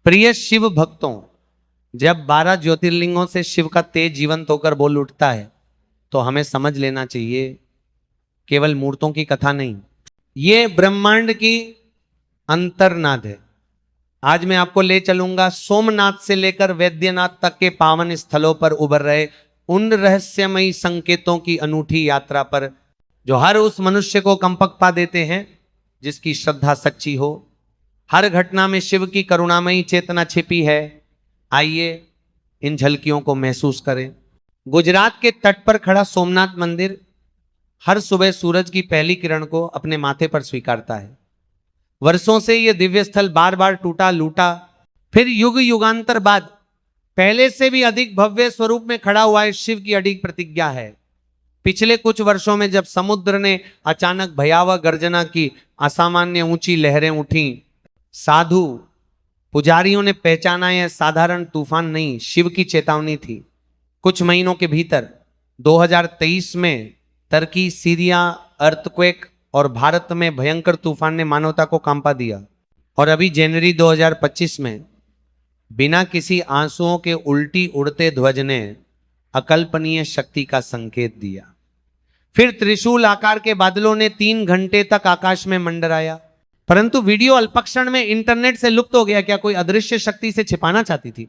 प्रिय शिव भक्तों, जब 12 ज्योतिर्लिंगों से शिव का तेज जीवंत होकर बोल उठता है तो हमें समझ लेना चाहिए केवल मूर्तों की कथा नहीं, ये ब्रह्मांड की अंतर्नाद है। आज मैं आपको ले चलूंगा सोमनाथ से लेकर वैद्यनाथ तक के पावन स्थलों पर उभर रहे उन रहस्यमयी संकेतों की अनूठी यात्रा पर जो हर उस मनुष्य को कंपक पा देते हैं जिसकी श्रद्धा सच्ची हो। हर घटना में शिव की करुणामयी चेतना छिपी है। आइए इन झलकियों को महसूस करें। गुजरात के तट पर खड़ा सोमनाथ मंदिर हर सुबह सूरज की पहली किरण को अपने माथे पर स्वीकारता है। वर्षों से यह दिव्य स्थल बार बार टूटा लूटा, फिर युग युगांतर बाद पहले से भी अधिक भव्य स्वरूप में खड़ा हुआ है। शिव की अडिग प्रतिज्ञा है। पिछले कुछ वर्षों में जब समुद्र ने अचानक भयावह गर्जना की, असामान्य ऊंची लहरें उठी, साधु पुजारियों ने पहचाना यह साधारण तूफान नहीं, शिव की चेतावनी थी। कुछ महीनों के भीतर 2023 में टर्की, सीरिया, अर्थक्वेक और भारत में भयंकर तूफान ने मानवता को कांपा दिया। और अभी जनवरी 2025 में बिना किसी आंसुओं के उल्टी उड़ते ध्वज ने अकल्पनीय शक्ति का संकेत दिया। फिर त्रिशूल आकार के बादलों ने 3 घंटे तक आकाश में मंडराया, परंतु वीडियो अल्पक्षण में इंटरनेट से लुप्त हो गया। क्या कोई अदृश्य शक्ति से छिपाना चाहती थी?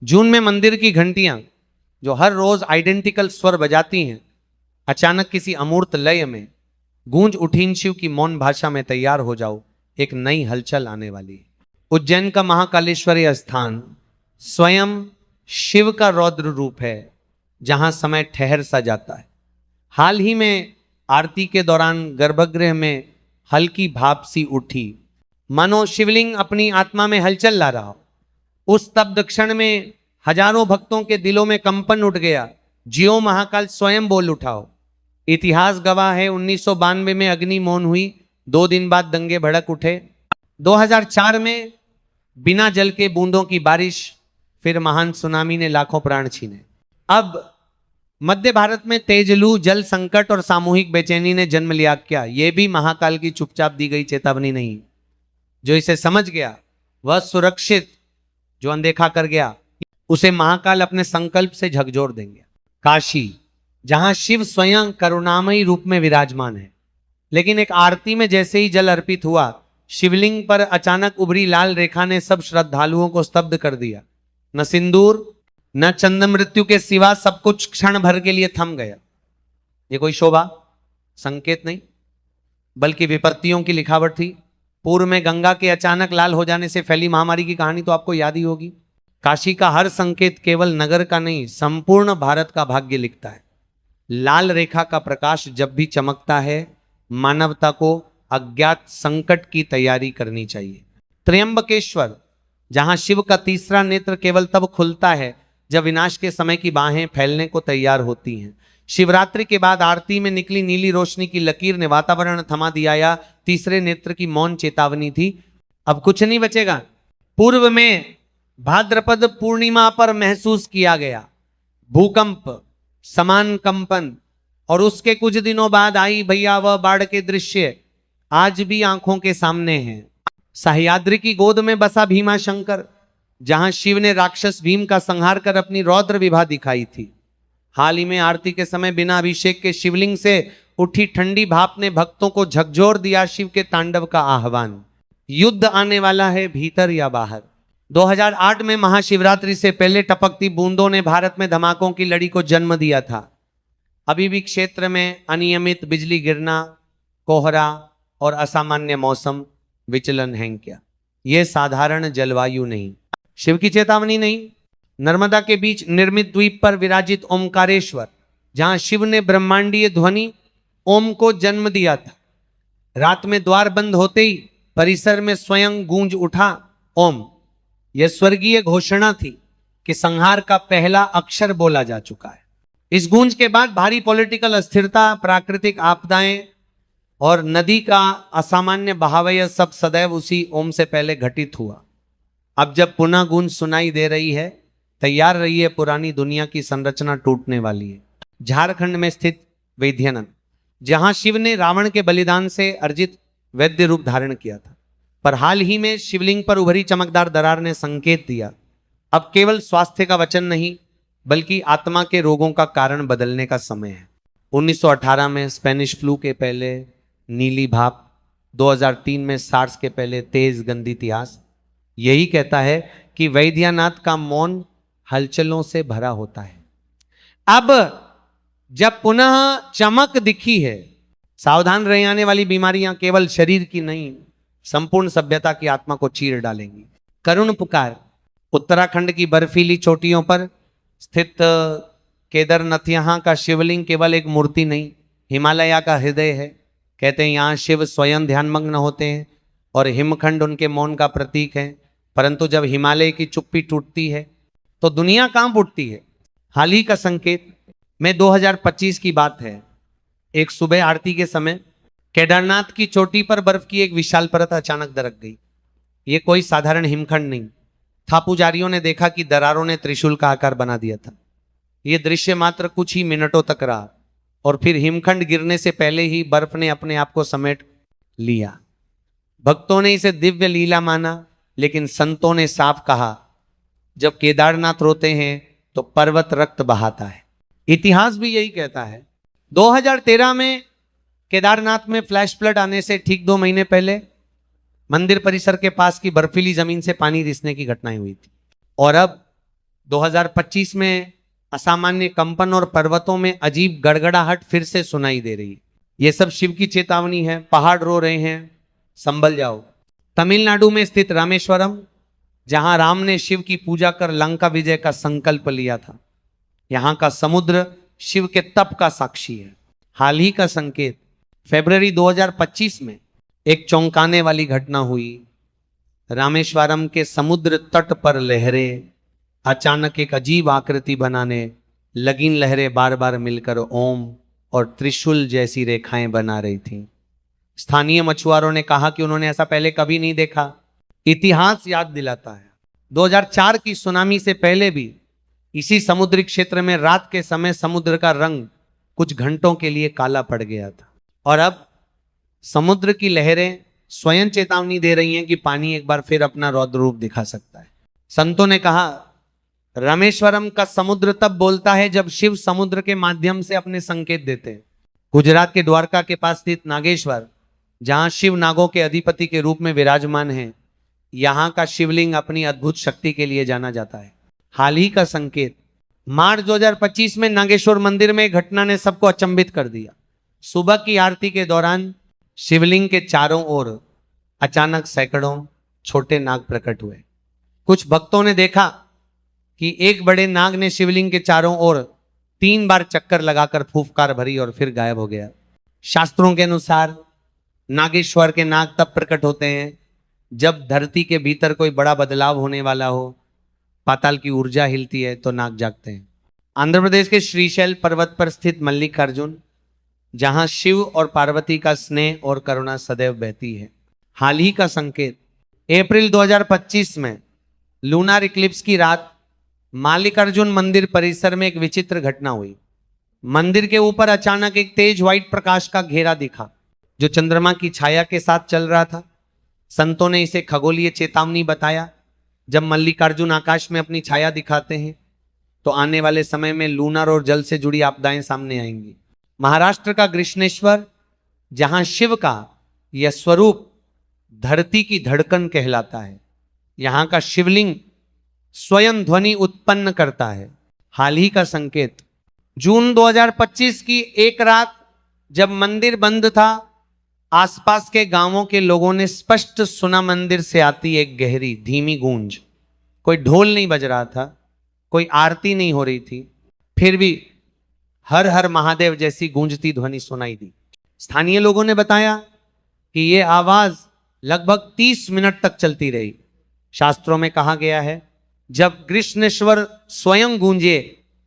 जून में मंदिर की घंटियां जो हर रोज आइडेंटिकल स्वर बजाती हैं, अचानक किसी अमूर्त लय में गूंज उठी। शिव की मौन भाषा में तैयार हो जाओ, एक नई हलचल आने वाली है। उज्जैन का महाकालेश्वरी स्थान स्वयं शिव का रौद्र रूप है, जहां समय ठहर सा जाता है। हाल ही में आरती के दौरान गर्भगृह में हल्की भाप सी उठी, मानो शिवलिंग अपनी आत्मा में हलचल ला रहा हो। उस स्तब्ध क्षण में हजारों भक्तों के दिलों में कंपन उठ गया। जियो महाकाल स्वयं बोल उठाओ। इतिहास गवाह है, 1992 में अग्नि मौन हुई, 2 दिन बाद दंगे भड़क उठे। 2004 में बिना जल के बूंदों की बारिश, फिर महान सुनामी ने लाखों प्राण छीने। अब मध्य भारत में तेज लू, जल संकट और सामूहिक बेचैनी ने जन्म लिया। क्या यह भी महाकाल की चुपचाप दी गई चेतावनी नहीं? जो इसे समझ गया वह सुरक्षित, जो अनदेखा कर गया उसे महाकाल अपने संकल्प से झकझोर देंगे। काशी, जहां शिव स्वयं करुणामयी रूप में विराजमान है, लेकिन एक आरती में जैसे ही जल अर्पित हुआ, शिवलिंग पर अचानक उभरी लाल रेखा ने सब श्रद्धालुओं को स्तब्ध कर दिया। न सिंदूर न चंदन मृत्यु के सिवा सब कुछ क्षण भर के लिए थम गया। ये कोई शोभा संकेत नहीं, बल्कि विपत्तियों की लिखावट थी। पूर्व में गंगा के अचानक लाल हो जाने से फैली महामारी की कहानी तो आपको याद ही होगी। काशी का हर संकेत केवल नगर का नहीं, संपूर्ण भारत का भाग्य लिखता है। लाल रेखा का प्रकाश जब भी चमकता है, मानवता को अज्ञात संकट की तैयारी करनी चाहिए। त्र्यंबकेश्वर, जहां शिव का तीसरा नेत्र केवल तब खुलता है जब विनाश के समय की बाहें फैलने को तैयार होती हैं। शिवरात्रि के बाद आरती में निकली नीली रोशनी की लकीर ने वातावरण थमा दिया। या तीसरे नेत्र की मौन चेतावनी थी, अब कुछ नहीं बचेगा। पूर्व में भाद्रपद पूर्णिमा पर महसूस किया गया भूकंप समान कंपन, और उसके कुछ दिनों बाद आई भयावह बाढ़ के दृश्य आज भी आंखों के सामने हैं। सह्याद्री की गोद में बसा भीमा शंकर, जहां शिव ने राक्षस भीम का संहार कर अपनी रौद्र विभा दिखाई थी। हाल ही में आरती के समय बिना अभिषेक के शिवलिंग से उठी ठंडी भाप ने भक्तों को झकझोर दिया। शिव के तांडव का आह्वान, युद्ध आने वाला है, भीतर या बाहर। 2008 में महाशिवरात्रि से पहले टपकती बूंदों ने भारत में धमाकों की लड़ी को जन्म दिया था। अभी भी क्षेत्र में अनियमित बिजली गिरना, कोहरा और असामान्य मौसम विचलन हैं क्या? यह साधारण जलवायु नहीं, शिव की चेतावनी नहीं। नर्मदा के बीच निर्मित द्वीप पर विराजित ओमकारेश्वर, जहां शिव ने ब्रह्मांडीय ध्वनि ओम को जन्म दिया था। रात में द्वार बंद होते ही परिसर में स्वयं गूंज उठा ओम। यह स्वर्गीय घोषणा थी कि संहार का पहला अक्षर बोला जा चुका है। इस गूंज के बाद भारी पॉलिटिकल अस्थिरता, प्राकृतिक आपदाएं और नदी का असामान्य बहाव, यह सब सदैव उसी ओम से पहले घटित हुआ। अब जब पुनः गूंज सुनाई दे रही है, तैयार रही है, पुरानी दुनिया की संरचना टूटने वाली है। झारखंड में स्थित वैद्यनाथ, जहां शिव ने रावण के बलिदान से अर्जित वैद्य रूप धारण किया था, पर हाल ही में शिवलिंग पर उभरी चमकदार दरार ने संकेत दिया अब केवल स्वास्थ्य का वचन नहीं बल्कि आत्मा के रोगों का कारण बदलने का समय है। 1918 में स्पेनिश फ्लू के पहले नीली भाप, 2003 में सार्स के पहले तेज गंदी इतिहास यही कहता है कि वैद्यनाथ का मौन हलचलों से भरा होता है। अब जब पुनः चमक दिखी है, सावधान रहे, आने वाली बीमारियां केवल शरीर की नहीं संपूर्ण सभ्यता की आत्मा को चीर डालेंगी। करुण पुकार। उत्तराखंड की बर्फीली चोटियों पर स्थित केदारनाथ यहाँ का शिवलिंग केवल एक मूर्ति नहीं, हिमालय का हृदय है। कहते हैं यहाँ शिव स्वयं ध्यानमग्न होते हैं और हिमखंड उनके मौन का प्रतीक है। परंतु जब हिमालय की चुप्पी टूटती है तो दुनिया कांप उठती है। हाल ही का संकेत में 2025 की बात है। एक सुबह आरती के समय केदारनाथ की चोटी पर बर्फ की एक विशाल परत अचानक दरक गई। ये कोई साधारण हिमखंड नहीं था। पुजारियों ने देखा कि दरारों ने त्रिशूल का आकार बना दिया था। यह दृश्य मात्र कुछ ही मिनटों तक रहा और फिर हिमखंड गिरने से पहले ही बर्फ ने अपने आप को समेट लिया। भक्तों ने इसे दिव्य लीला माना, लेकिन संतों ने साफ कहा जब केदारनाथ रोते हैं तो पर्वत रक्त बहाता है। इतिहास भी यही कहता है। 2013 में केदारनाथ में फ्लैश फ्लड आने से ठीक 2 महीने पहले मंदिर परिसर के पास की बर्फीली जमीन से पानी रिसने की घटनाएं हुई थी और अब 2025 में असामान्य कंपन और पर्वतों में अजीब गड़गड़ाहट फिर से सुनाई दे रही है। यह सब शिव की चेतावनी है। पहाड़ रो रहे हैं, संभल जाओ। तमिलनाडु में स्थित रामेश्वरम, जहां राम ने शिव की पूजा कर लंका विजय का संकल्प लिया था, यहां का समुद्र शिव के तप का साक्षी है। हाल ही का संकेत फरवरी 2025 में एक चौंकाने वाली घटना हुई। रामेश्वरम के समुद्र तट पर लहरें अचानक एक अजीब आकृति बनाने लगी। लहरें बार बार मिलकर ओम और त्रिशूल जैसी रेखाएं बना रही थीं। स्थानीय मछुआरों ने कहा कि उन्होंने ऐसा पहले कभी नहीं देखा। इतिहास याद दिलाता है 2004 की सुनामी से पहले भी इसी समुद्री क्षेत्र में रात के समय समुद्र का रंग कुछ घंटों के लिए काला पड़ गया था और अब समुद्र की लहरें स्वयं चेतावनी दे रही हैं कि पानी एक बार फिर अपना रौद्र रूप दिखा सकता है। संतों ने कहा रामेश्वरम का समुद्र तब बोलता है जब शिव समुद्र के माध्यम से अपने संकेत देते हैं। गुजरात के द्वारका के पास स्थित नागेश्वर, जहां शिव नागों के अधिपति के रूप में विराजमान है, यहां का शिवलिंग अपनी अद्भुत शक्ति के लिए जाना जाता है। हाल ही का संकेत मार्च 2025 में नागेश्वर मंदिर में घटना ने सबको अचंभित कर दिया। सुबह की आरती के दौरान शिवलिंग के चारों ओर अचानक सैकड़ों छोटे नाग प्रकट हुए। कुछ भक्तों ने देखा कि एक बड़े नाग ने शिवलिंग के चारों ओर 3 बार चक्कर लगाकर फूफकार भरी और फिर गायब हो गया। शास्त्रों के अनुसार नागेश्वर के नाग तब प्रकट होते हैं जब धरती के भीतर कोई बड़ा बदलाव होने वाला हो, पाताल की ऊर्जा हिलती है तो नाग जागते हैं। आंध्र प्रदेश के श्रीशैल पर्वत पर स्थित मल्लिकार्जुन, जहां शिव और पार्वती का स्नेह और करुणा सदैव बहती है। हाल ही का संकेत अप्रैल 2025 में लूनार इक्लिप्स की रात मल्लिकार्जुन मंदिर परिसर में एक विचित्र घटना हुई। मंदिर के ऊपर अचानक एक तेज व्हाइट प्रकाश का घेरा दिखा जो चंद्रमा की छाया के साथ चल रहा था। संतों ने इसे खगोलीय चेतावनी बताया। जब मल्लिकार्जुन आकाश में अपनी छाया दिखाते हैं तो आने वाले समय में लूनार और जल से जुड़ी आपदाएं सामने आएंगी। महाराष्ट्र का कृष्णेश्वर, जहां शिव का यह स्वरूप धरती की धड़कन कहलाता है, यहां का शिवलिंग स्वयं ध्वनि उत्पन्न करता है। हाल ही का संकेत जून 2025 की एक रात जब मंदिर बंद था, आसपास के गांवों के लोगों ने स्पष्ट सुना मंदिर से आती एक गहरी धीमी गूंज। कोई ढोल नहीं बज रहा था, कोई आरती नहीं हो रही थी, फिर भी हर हर महादेव जैसी गूंजती ध्वनि सुनाई दी। स्थानीय लोगों ने बताया कि यह आवाज लगभग 30 मिनट तक चलती रही। शास्त्रों में कहा गया है जब कृष्णेश्वर स्वयं गूंजे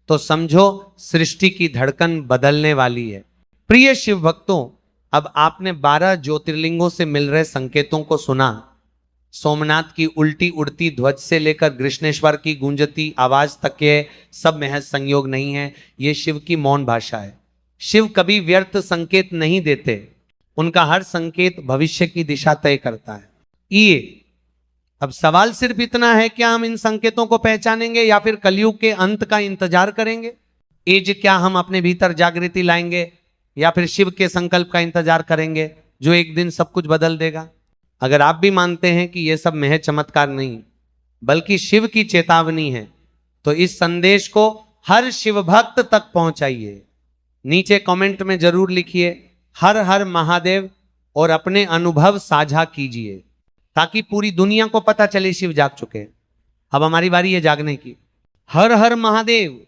तो समझो सृष्टि की धड़कन बदलने वाली है। प्रिय शिव भक्तों, अब आपने 12 ज्योतिर्लिंगों से मिल रहे संकेतों को सुना। सोमनाथ की उल्टी उड़ती ध्वज से लेकर कृष्णेश्वर की गूंजती आवाज तक के सब महज संयोग नहीं है, ये शिव की मौन भाषा है। शिव कभी व्यर्थ संकेत नहीं देते, उनका हर संकेत भविष्य की दिशा तय करता है। ये। अब सवाल सिर्फ इतना है, क्या हम इन संकेतों को पहचानेंगे या फिर कलयुग के अंत का इंतजार करेंगे? एज क्या हम अपने भीतर जागृति लाएंगे या फिर शिव के संकल्प का इंतजार करेंगे जो एक दिन सब कुछ बदल देगा? अगर आप भी मानते हैं कि यह सब महज चमत्कार नहीं बल्कि शिव की चेतावनी है, तो इस संदेश को हर शिव भक्त तक पहुंचाइए। नीचे कमेंट में जरूर लिखिए हर हर महादेव और अपने अनुभव साझा कीजिए, ताकि पूरी दुनिया को पता चले शिव जाग चुके हैं। अब हमारी बारी है जागने की। हर हर महादेव।